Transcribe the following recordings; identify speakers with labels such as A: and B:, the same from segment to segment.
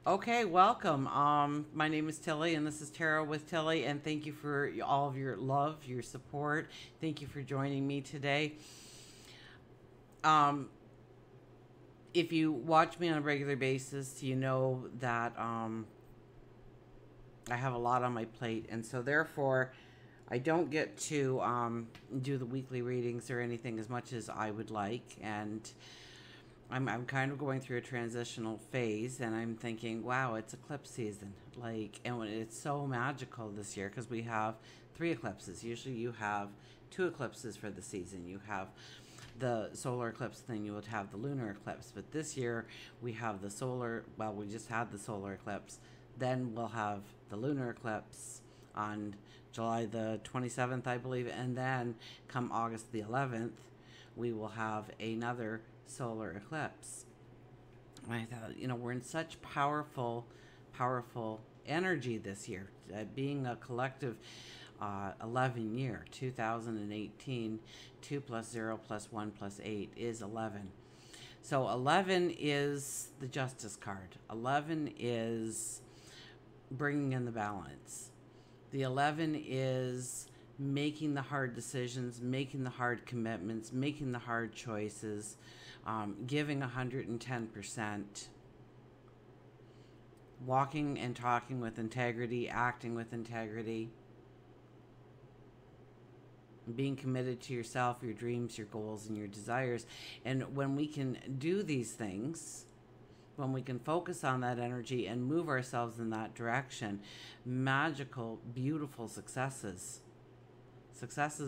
A: Okay, welcome. My name is Tilly, and this is Tarot with Tilly, and thank you for all of your love, your support. Thank you for joining me today. Um, if you watch me on a regular basis, you know that I have a lot on my plate, and so therefore, I don't get to do the weekly readings or anything as much as I would like, and I'm kind of going through a transitional phase, and I'm thinking, wow, it's eclipse season. Like, and it's so magical this year because we have three eclipses. Usually you have two eclipses for the season. You have the solar eclipse, then you would have the lunar eclipse. But this year we have the solar, well, we just had the solar eclipse. Then we'll have the lunar eclipse on July the 27th, I believe. And then come August the 11th, we will have another solar eclipse. And I thought, we're in such powerful energy this year. Being a collective 11 year, 2018, 2 plus 0 plus 1 plus 8 is 11. So 11 is the justice card. 11 is bringing in the balance. The 11 is making the hard decisions, making the hard commitments, making the hard choices, giving 110%, walking and talking with integrity, acting with integrity, being committed to yourself, your dreams, your goals, and your desires. And when we can do these things, when we can focus on that energy and move ourselves in that direction, magical, beautiful successes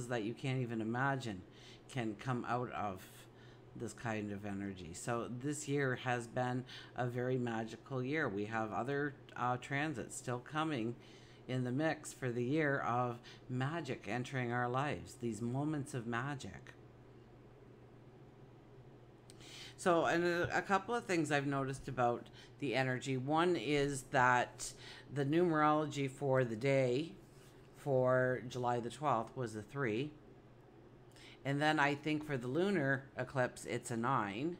A: that you can't even imagine can come out of this kind of energy. So this year has been a very magical year. We have other transits still coming in the mix for the year of magic entering our lives, these moments of magic. So, and a couple of things I've noticed about the energy. One is that the numerology for the day for July the 12th was a 3. And then I think for the lunar eclipse, it's a 9.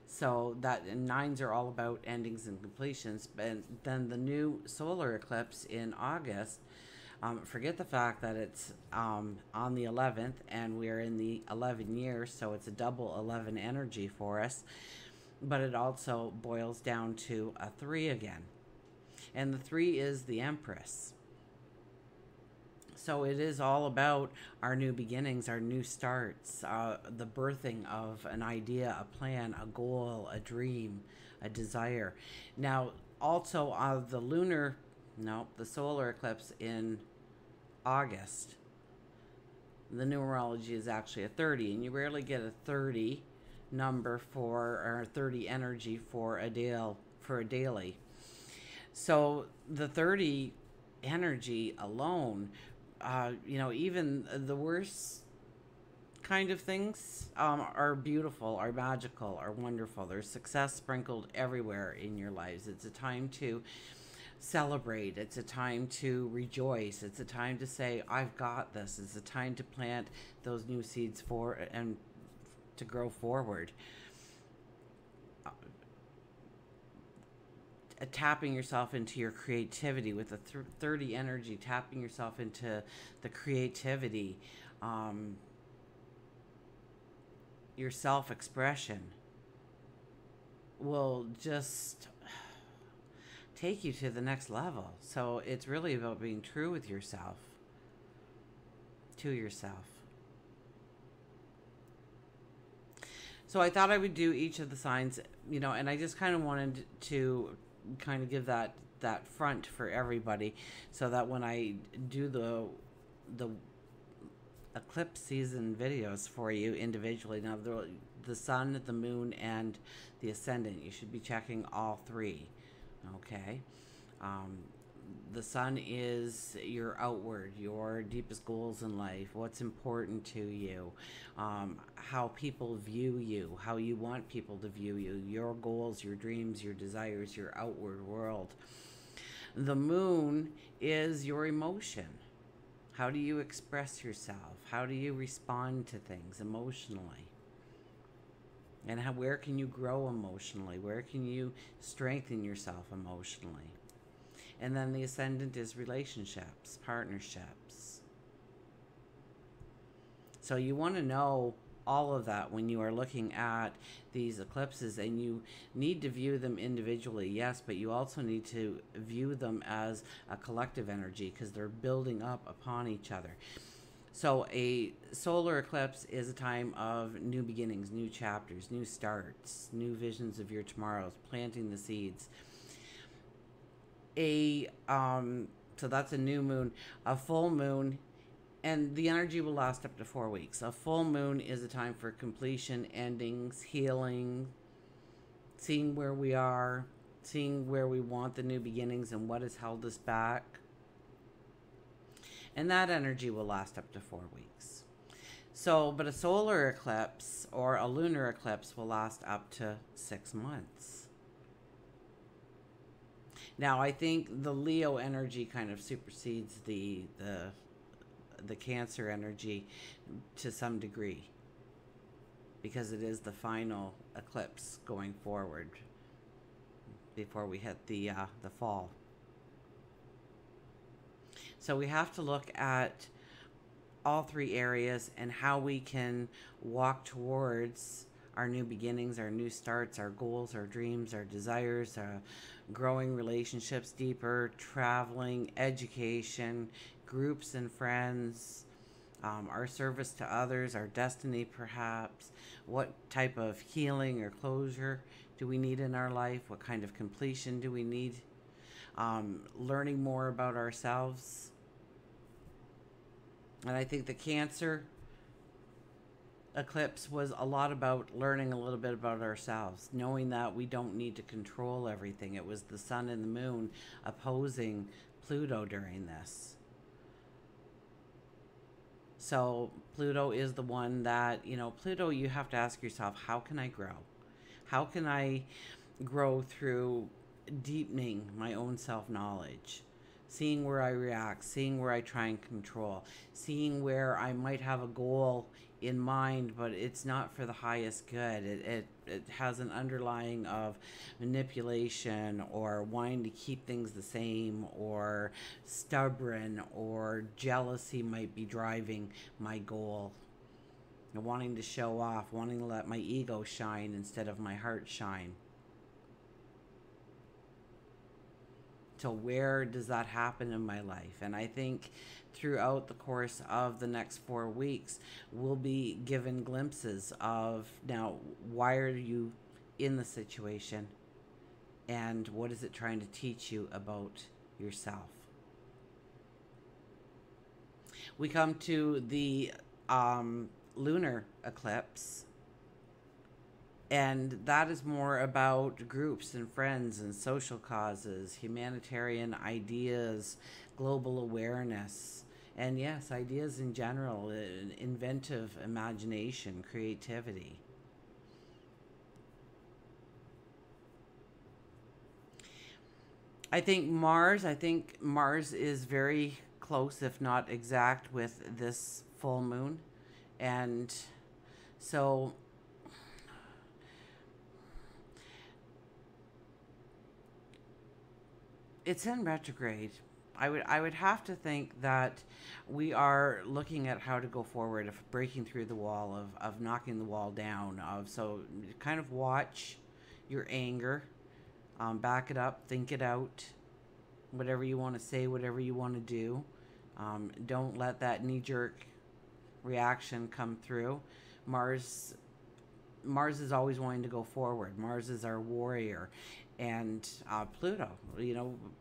A: So that, and nines are all about endings and completions. And then the new solar eclipse in August, forget the fact that it's on the 11th and we're in the 11 years, so it's a double 11 energy for us. But it also boils down to a 3 again. And the 3 is the Empress. So it is all about our new beginnings, our new starts, the birthing of an idea, a plan, a goal, a dream, a desire. Now, also the solar eclipse in August, the numerology is actually a 30, and you rarely get a 30 number or 30 energy for a daily. So the 30 energy alone, even the worst kind of things are beautiful, are magical, are wonderful. There's success sprinkled everywhere in your lives. It's a time to celebrate. It's a time to rejoice. It's a time to say, I've got this. It's a time to plant those new seeds and to grow forward. Tapping yourself into your creativity with the 30 energy, tapping yourself into the creativity, your self-expression will just take you to the next level. So it's really about being true with yourself, to yourself. So I thought I would do each of the signs, and I just kind of wanted to kind of give that front for everybody, so that when I do the eclipse season videos for you individually, now the sun, the moon, and the ascendant, you should be checking all three. Okay. The sun is your outward, your deepest goals in life, what's important to you, how people view you, how you want people to view you, your goals, your dreams, your desires, your outward world. The moon is your emotion. How do you express yourself? How do you respond to things emotionally? And where can you grow emotionally? Where can you strengthen yourself emotionally? And then the ascendant is relationships, partnerships. So you want to know all of that when you are looking at these eclipses, and you need to view them individually, yes, but you also need to view them as a collective energy because they're building up upon each other. So a solar eclipse is a time of new beginnings, new chapters, new starts, new visions of your tomorrows, planting the seeds. So that's a new moon. A full moon, and the energy will last up to 4 weeks. A full moon is a time for completion, endings, healing, seeing where we are, seeing where we want the new beginnings and what has held us back. And that energy will last up to 4 weeks. So, but a solar eclipse or a lunar eclipse will last up to 6 months. Now, I think the Leo energy kind of supersedes the Cancer energy to some degree, because it is the final eclipse going forward before we hit the fall. So we have to look at all 3 areas and how we can walk towards our new beginnings, our new starts, our goals, our dreams, our desires, growing relationships deeper, traveling, education, groups and friends, our service to others, our destiny perhaps. What type of healing or closure do we need in our life? What kind of completion do we need? Learning more about ourselves. And I think the Cancer eclipse was a lot about learning a little bit about ourselves, knowing that we don't need to control everything. It was the sun and the moon opposing Pluto during this. So Pluto is the one that, Pluto, you have to ask yourself, how can I grow? How can I grow through deepening my own self-knowledge? Seeing where I react, seeing where I try and control, seeing where I might have a goal in mind, but it's not for the highest good. It has an underlying of manipulation or wanting to keep things the same, or stubborn, or jealousy might be driving my goal. Wanting to show off, wanting to let my ego shine instead of my heart shine. So where does that happen in my life? And I think throughout the course of the next 4 weeks, we'll be given glimpses of, now, why are you in the situation? And what is it trying to teach you about yourself? We come to the lunar eclipse. And that is more about groups and friends and social causes, humanitarian ideas, global awareness, and yes, ideas in general, inventive imagination, creativity. I think Mars is very close, if not exact, with this full moon. And so it's in retrograde. I would have to think that we are looking at how to go forward, of breaking through the wall, of knocking the wall down, so kind of watch your anger, back it up, think it out, whatever you want to say, whatever you want to do. Don't let that knee-jerk reaction come through. Mars is always wanting to go forward. Mars is our warrior. And Pluto,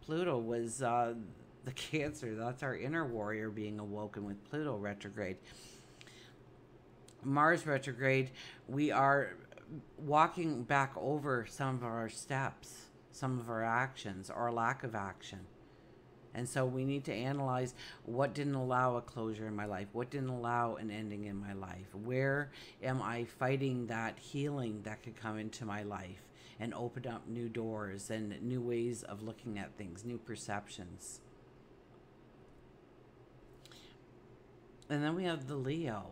A: Pluto was the Cancer. That's our inner warrior being awoken with Pluto retrograde. Mars retrograde, we are walking back over some of our steps, some of our actions, or lack of action. And so we need to analyze what didn't allow a closure in my life, what didn't allow an ending in my life. Where am I fighting that healing that could come into my life and open up new doors and new ways of looking at things, new perceptions. And then we have the Leo.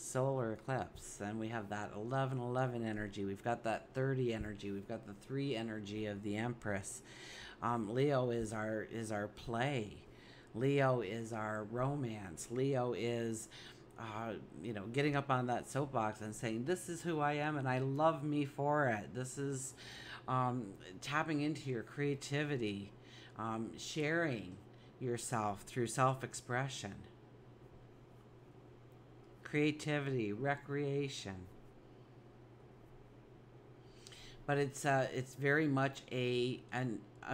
A: solar eclipse. And we have that 1111 energy. We've got that 30 energy. We've got the 3 energy of the Empress. Leo is our play. Leo is our romance. Leo is, getting up on that soapbox and saying, this is who I am and I love me for it. This is tapping into your creativity, sharing yourself through self-expression, creativity, recreation. But it's very much a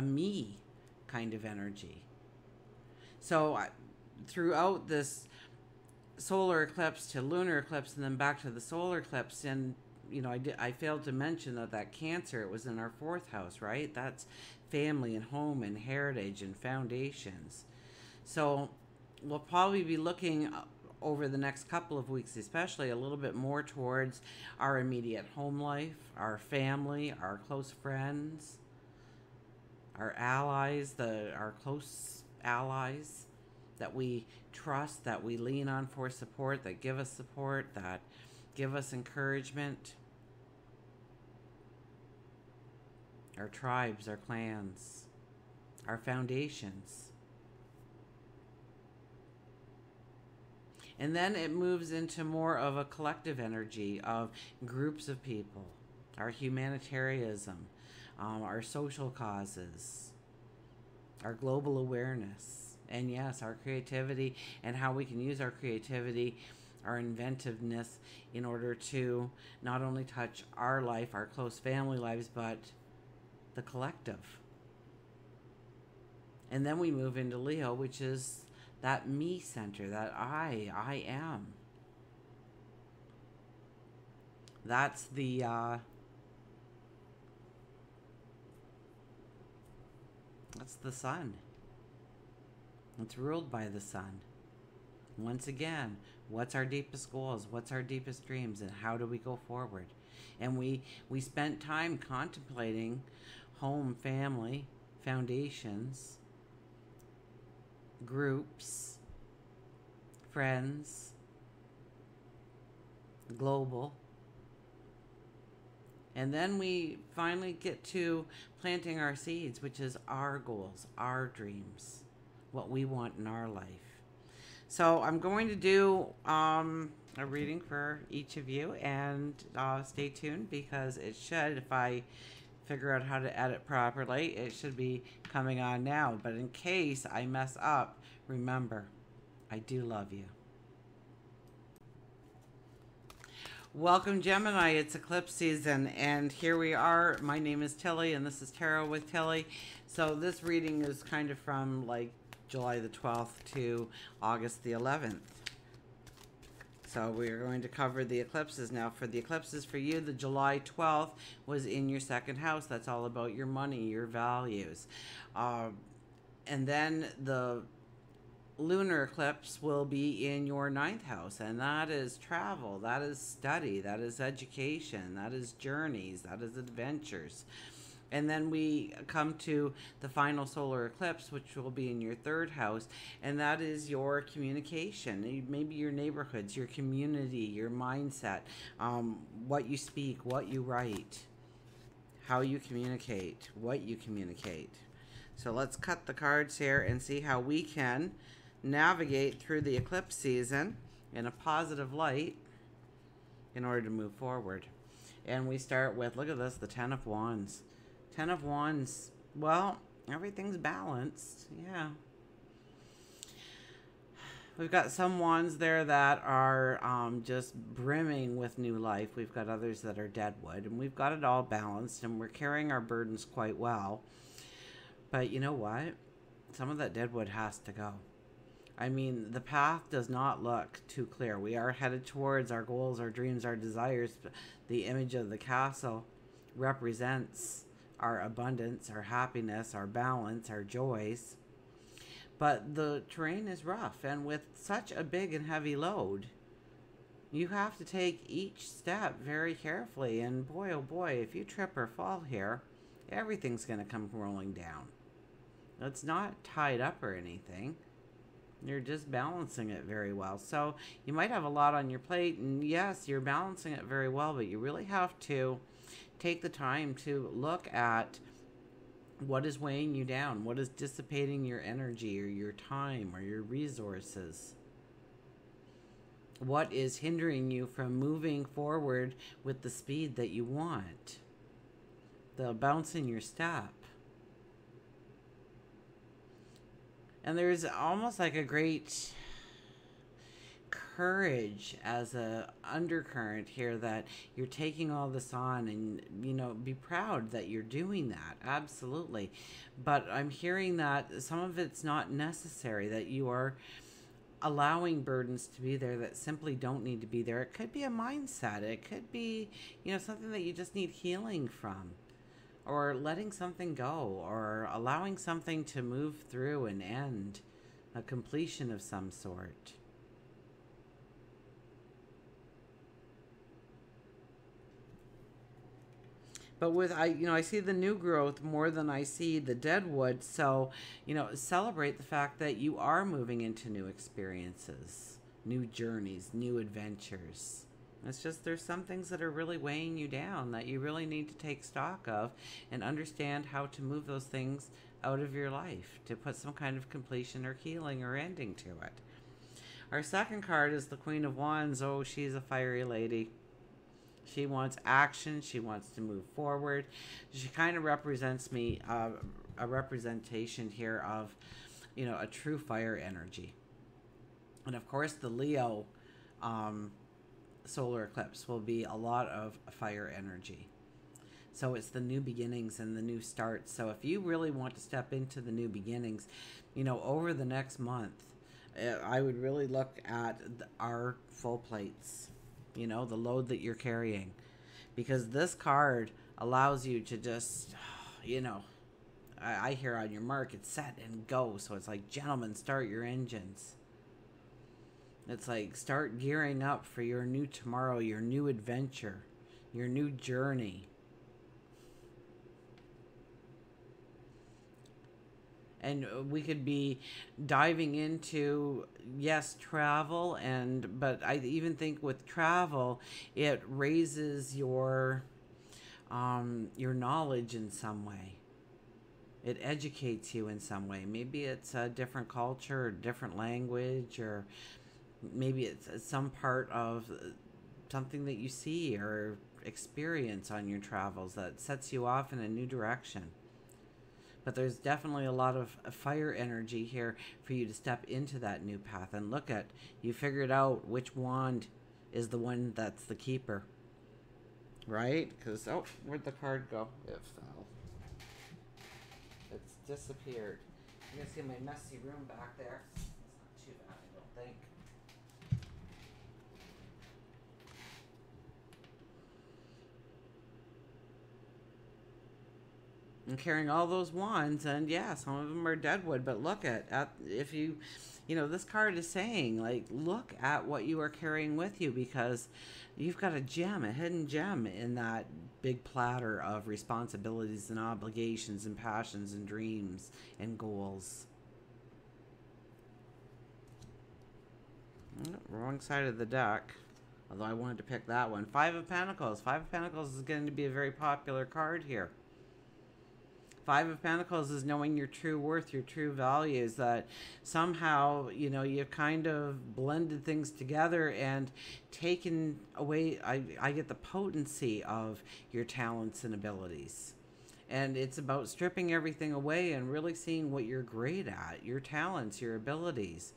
A: me kind of energy. So throughout this solar eclipse to lunar eclipse and then back to the solar eclipse, and I failed to mention that Cancer, it was in our 4th house, right? That's family and home and heritage and foundations. So we'll probably be looking over the next couple of weeks, especially a little bit more towards our immediate home life, our family, our close friends, our allies, our close allies that we trust, that we lean on for support, that give us support, that give us encouragement. Our tribes, our clans, our foundations. And then it moves into more of a collective energy of groups of people, our humanitarianism, our social causes, our global awareness, and yes, our creativity and how we can use our creativity, our inventiveness in order to not only touch our life, our close family lives, but the collective. And then we move into Leo, which is that me center, that I am. That's the sun. It's ruled by the sun. Once again, what's our deepest goals? What's our deepest dreams? And how do we go forward? And we spent time contemplating home, family, foundations, groups, friends, global. And then we finally get to planting our seeds, which is our goals, our dreams, what we want in our life. So I'm going to do a reading for each of you, and stay tuned because it should, if I figure out how to edit properly, it should be coming on now. But in case I mess up, remember, I do love you. Welcome, Gemini. It's eclipse season, and here we are. My name is Tilly, and this is Tarot with Tilly. So this reading is kind of from like July the 12th to August the 11th. So we are going to cover the eclipses now. For the eclipses for you, the July 12th was in your 2nd house. That's all about your money, your values. And then the lunar eclipse will be in your 9th house, and that is travel, that is study, that is education, that is journeys, that is adventures. And then we come to the final solar eclipse, which will be in your 3rd house, and that is your communication, maybe your neighborhoods, your community, your mindset, what you speak, what you write, how you communicate, what you communicate. So let's cut the cards here and see how we can navigate through the eclipse season in a positive light in order to move forward. And we start with, look at this, the 10 of Wands. 10 of Wands, well, everything's balanced, yeah. We've got some wands there that are just brimming with new life. We've got others that are deadwood, and we've got it all balanced, and we're carrying our burdens quite well. But you know what? Some of that deadwood has to go. I mean, the path does not look too clear. We are headed towards our goals, our dreams, our desires. The image of the castle represents our abundance, our happiness, our balance, our joys. But the terrain is rough, and with such a big and heavy load, you have to take each step very carefully. And boy, oh boy, if you trip or fall here, everything's going to come rolling down. It's not tied up or anything. You're just balancing it very well. So you might have a lot on your plate, and yes, you're balancing it very well, but you really have to take the time to look at what is weighing you down, what is dissipating your energy or your time or your resources. What is hindering you from moving forward with the speed that you want? The bounce in your step. And there's almost like a great courage as a undercurrent here that you're taking all this on, and be proud that you're doing that. Absolutely. But I'm hearing that some of it's not necessary, that you are allowing burdens to be there that simply don't need to be there. It could be a mindset. It could be, something that you just need healing from, or letting something go, or allowing something to move through and end, a completion of some sort. But I see the new growth more than I see the dead wood. So, celebrate the fact that you are moving into new experiences, new journeys, new adventures. It's just there's some things that are really weighing you down that you really need to take stock of and understand how to move those things out of your life to put some kind of completion or healing or ending to it. Our second card is the Queen of Wands. Oh, she's a fiery lady. She wants action. She wants to move forward. She kind of represents me, a representation here of, a true fire energy. And of course, the Leo solar eclipse will be a lot of fire energy. So it's the new beginnings and the new starts. So if you really want to step into the new beginnings, over the next month, I would really look at our full plates. The load that you're carrying, because this card allows you to just, I hear on your mark, it's set and go. So it's like, gentlemen, start your engines. It's like, start gearing up for your new tomorrow, your new adventure, your new journey. And we could be diving into, yes, travel, but I even think with travel, it raises your knowledge in some way. It educates you in some way. Maybe it's a different culture, or different language, or maybe it's some part of something that you see or experience on your travels that sets you off in a new direction. But there's definitely a lot of fire energy here for you to step into that new path and look at. You figured out which wand is the one that's the keeper. Right? Because, where'd the card go? It fell. It's disappeared. You can see my messy room back there. It's not too bad, I don't think. And carrying all those wands, and yeah, some of them are deadwood, but look at if you this card is saying, like, look at what you are carrying with you, because you've got a gem, a hidden gem in that big platter of responsibilities and obligations and passions and dreams and goals. Wrong side of the deck, although I wanted to pick that one. Five of Pentacles. Five of Pentacles is going to be a very popular card here. Five of Pentacles is knowing your true worth, your true values, that somehow, you've kind of blended things together and taken away, I get the potency of your talents and abilities. And it's about stripping everything away and really seeing what you're great at, your talents, your abilities,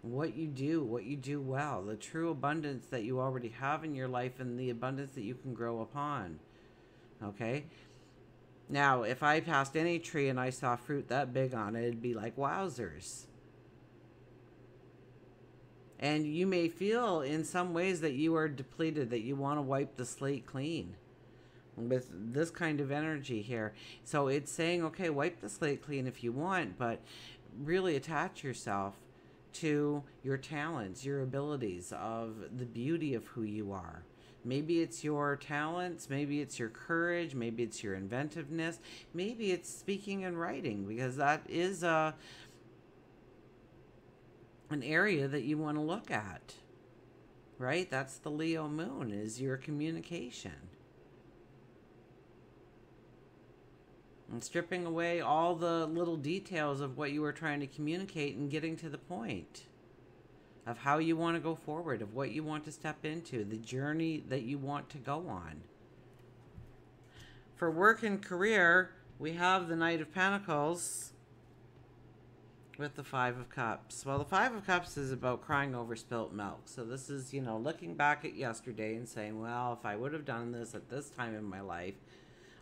A: what you do well, the true abundance that you already have in your life and the abundance that you can grow upon. Okay? Now, if I passed any tree and I saw fruit that big on it, it'd be like, wowzers. And you may feel in some ways that you are depleted, that you want to wipe the slate clean with this kind of energy here. So it's saying, okay, wipe the slate clean if you want, but really attach yourself to your talents, your abilities, of the beauty of who you are. Maybe it's your talents, maybe it's your courage, maybe it's your inventiveness, maybe it's speaking and writing, because that is a an area that you want to look at, right? That's the Leo moon, is your communication. And stripping away all the little details of what you were trying to communicate and getting to the point of how you want to go forward, of what you want to step into, the journey that you want to go on. For work and career, we have the Knight of Pentacles with the Five of Cups. Well, the Five of Cups is about crying over spilt milk. So this is, you know, looking back at yesterday and saying, well, if I would have done this at this time in my life,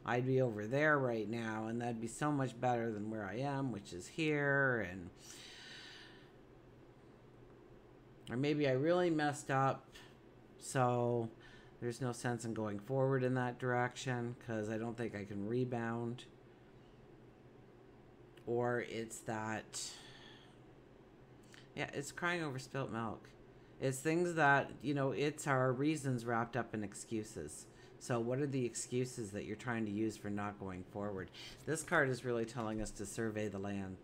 A: I'd be over there right now, and that'd be so much better than where I am, which is here. And or maybe I really messed up, so there's no sense in going forward in that direction because I don't think I can rebound. Or it's that, yeah, it's crying over spilt milk. It's things that, you know, it's our reasons wrapped up in excuses. So what are the excuses that you're trying to use for not going forward? This card is really telling us to survey the land,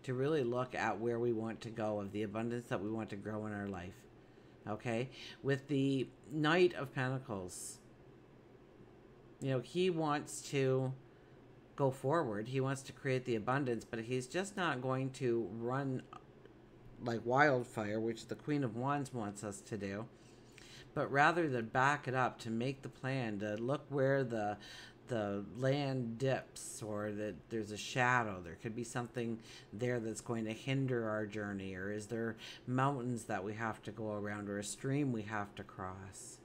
A: to really look at where we want to go, of the abundance that we want to grow in our life. Okay? With the Knight of Pentacles, you know, he wants to go forward. He wants to create the abundance, but he's just not going to run like wildfire, which the Queen of Wands wants us to do, but rather to back it up, to make the plan, to look where the land dips, or that there's a shadow. There could be something there that's going to hinder our journey, or is there mountains that we have to go around, or a stream we have to cross?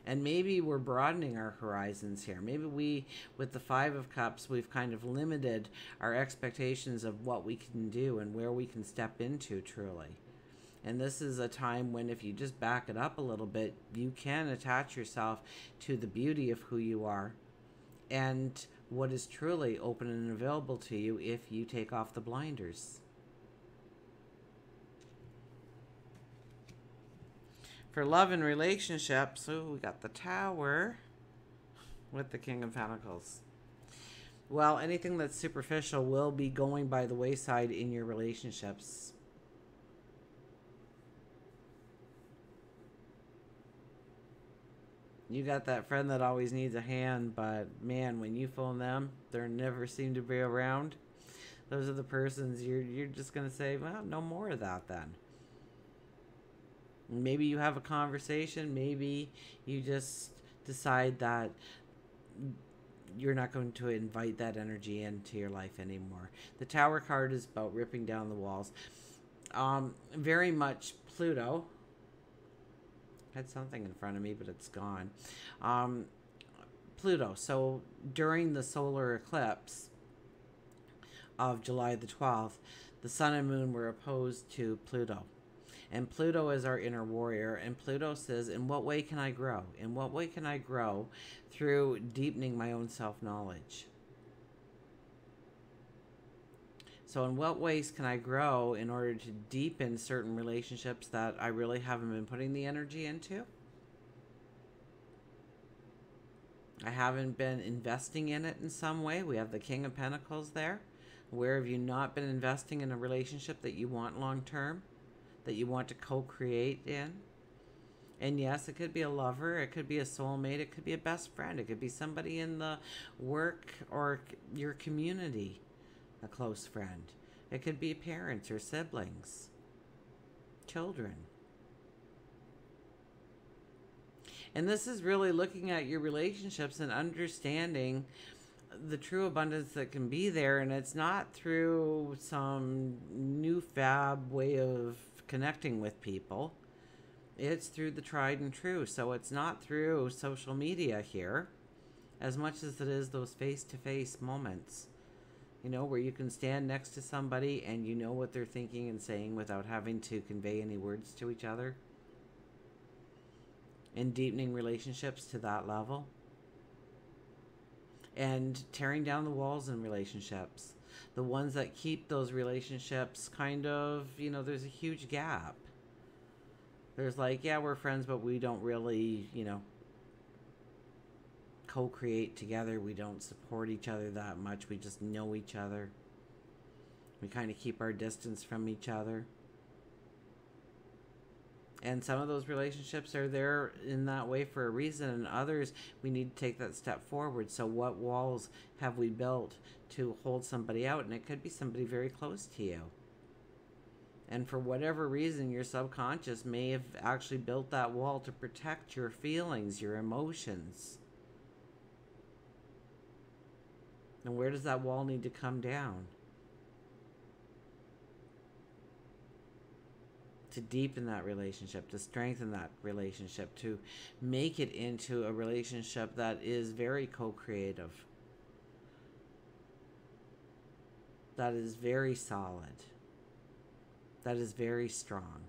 A: And maybe we're broadening our horizons here. Maybe we, with the Five of Cups, we've kind of limited our expectations of what we can do and where we can step into truly. And this is a time when, if you just back it up a little bit, you can attach yourself to the beauty of who you are and what is truly open and available to you if you take off the blinders. For love and relationships, oh, we got the Tower with the King of Pentacles. Well, anything that's superficial will be going by the wayside in your relationships. You got that friend that always needs a hand, but man, when you phone them, they never seem to be around. Those are the persons you're just going to say, well, no more of that then. Maybe you have a conversation. Maybe you just decide that you're not going to invite that energy into your life anymore. The Tower card is about ripping down the walls. Very much Pluto. I had something in front of me, but it's gone. Pluto. So during the solar eclipse of July the 12th, the sun and moon were opposed to Pluto. And Pluto is our inner warrior. And Pluto says, in what way can I grow? In what way can I grow? Through deepening my own self-knowledge. So in what ways can I grow in order to deepen certain relationships that I really haven't been putting the energy into? I haven't been investing in it in some way. We have the King of Pentacles there. Where have you not been investing in a relationship that you want long term? That you want to co-create in? And yes, it could be a lover, it could be a soulmate, it could be a best friend, it could be somebody in the work or your community, a close friend. It could be parents or siblings, children. And this is really looking at your relationships and understanding the true abundance that can be there. And it's not through some new fab way of connecting with people. It's through the tried and true. So it's not through social media here as much as it is those face-to-face moments, you know, where you can stand next to somebody and you know what they're thinking and saying without having to convey any words to each other. And deepening relationships to that level. And tearing down the walls in relationships. The ones that keep those relationships kind of, you know, there's a huge gap. There's like, yeah, we're friends, but we don't really, you know, co-create together. We don't support each other that much. We just know each other. We kind of keep our distance from each other. And some of those relationships are there in that way for a reason, and others we need to take that step forward. So what walls have we built to hold somebody out? And it could be somebody very close to you. And for whatever reason, your subconscious may have actually built that wall to protect your feelings, your emotions. And where does that wall need to come down? To deepen that relationship, to strengthen that relationship, to make it into a relationship that is very co-creative, that is very solid, that is very strong.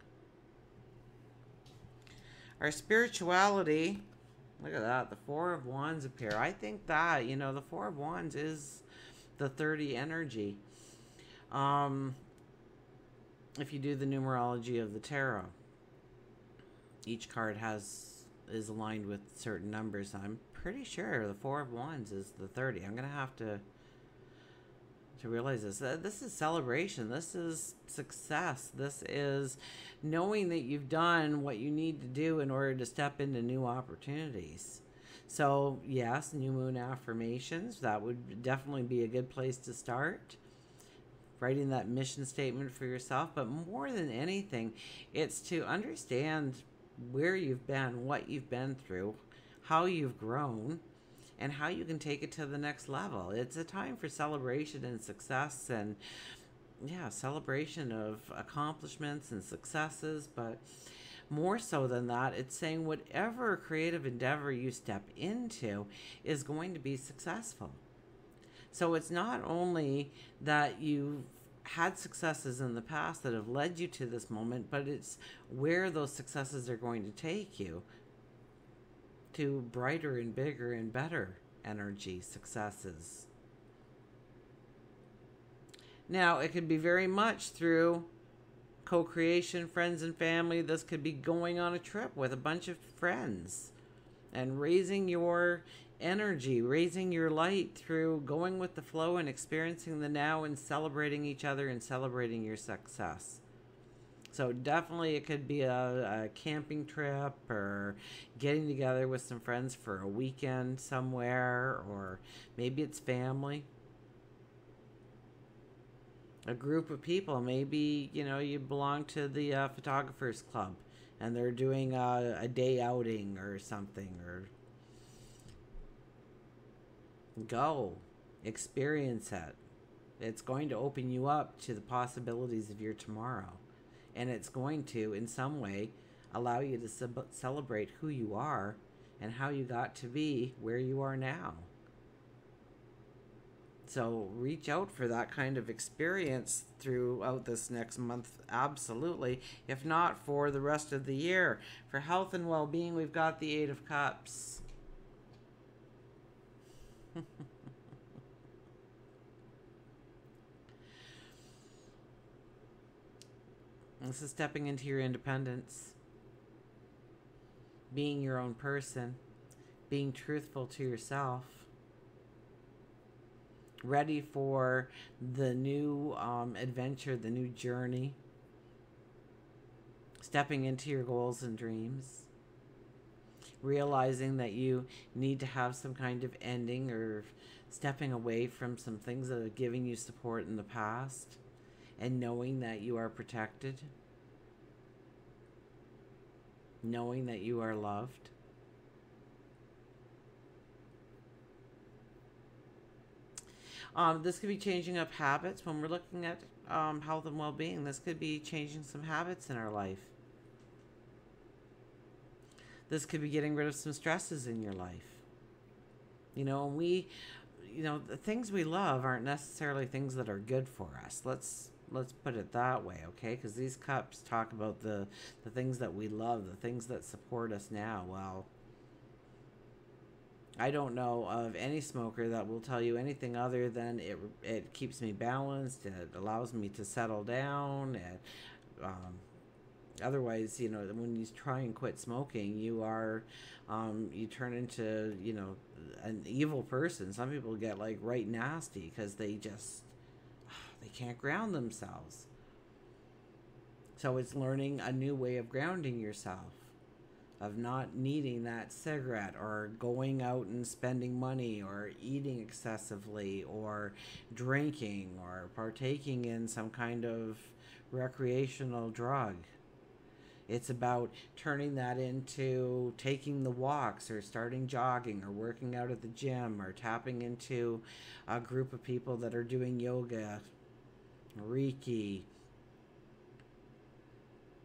A: Our spirituality, look at that, the Four of Wands appear. I think that, the Four of Wands is the 30 energy. If you do the numerology of the tarot, each card is aligned with certain numbers. I'm pretty sure the Four of Wands is the 30. I'm gonna have to realize this. This is celebration. This is success. This is knowing that you've done what you need to do in order to step into new opportunities. So yes, new moon affirmations. That would definitely be a good place to start. Writing that mission statement for yourself, but more than anything, it's to understand where you've been, what you've been through, how you've grown, and how you can take it to the next level. It's a time for celebration and success, and celebration of accomplishments and successes, but more so than that, it's saying whatever creative endeavor you step into is going to be successful. So it's not only that you've had successes in the past that have led you to this moment, but it's where those successes are going to take you to brighter and bigger and better energy successes. Now, it could be very much through co-creation, friends and family. This could be going on a trip with a bunch of friends and raising your energy, raising your light through going with the flow and experiencing the now and celebrating each other and celebrating your success. So definitely it could be a camping trip, or getting together with some friends for a weekend somewhere, or maybe it's family. A group of people, maybe, you belong to the photographers club and they're doing a day outing or something, or go experience it. It's going to open you up to the possibilities of your tomorrow, and it's going to in some way allow you to celebrate who you are and how you got to be where you are now. So reach out for that kind of experience throughout this next month, absolutely, if not for the rest of the year. For health and well-being, we've got the Eight of Cups. This is stepping into your independence, being your own person, being truthful to yourself, ready for the new adventure, the new journey, stepping into your goals and dreams, realizing that you need to have some kind of ending, or stepping away from some things that are giving you support in the past, and knowing that you are protected, knowing that you are loved. This could be changing up habits. When we're looking at health and well-being, this could be changing some habits in our life. This could be getting rid of some stresses in your life. The things we love aren't necessarily things that are good for us. Let's put it that way, okay? Because these cups talk about the things that we love, the things that support us now. Well, I don't know of any smoker that will tell you anything other than it keeps me balanced, and it allows me to settle down. And otherwise, when you try and quit smoking, you turn into, an evil person. Some people get right nasty because they can't ground themselves. So it's learning a new way of grounding yourself, of not needing that cigarette or going out and spending money or eating excessively or drinking or partaking in some kind of recreational drug. It's about turning that into taking the walks or starting jogging or working out at the gym or tapping into a group of people that are doing yoga, Reiki,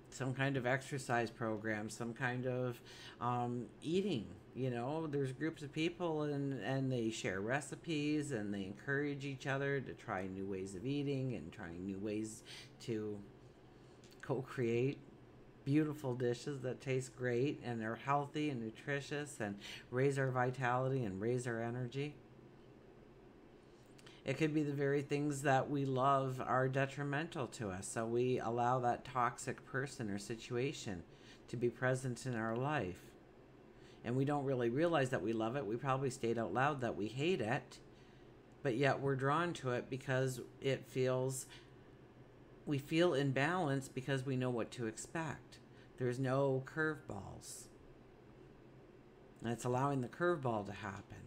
A: some kind of exercise program, some kind of eating. You know, there's groups of people and they share recipes and they encourage each other to try new ways of eating and trying new ways to co-create beautiful dishes that taste great and are healthy and nutritious and raise our vitality and raise our energy. It could be the very things that we love are detrimental to us, so we allow that toxic person or situation to be present in our life. And we don't really realize that we love it. We probably state out loud that we hate it, but yet we're drawn to it because we feel in balance because we know what to expect. There's no curveballs. And it's allowing the curveball to happen.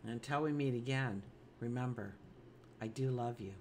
A: And until we meet again, remember, I do love you.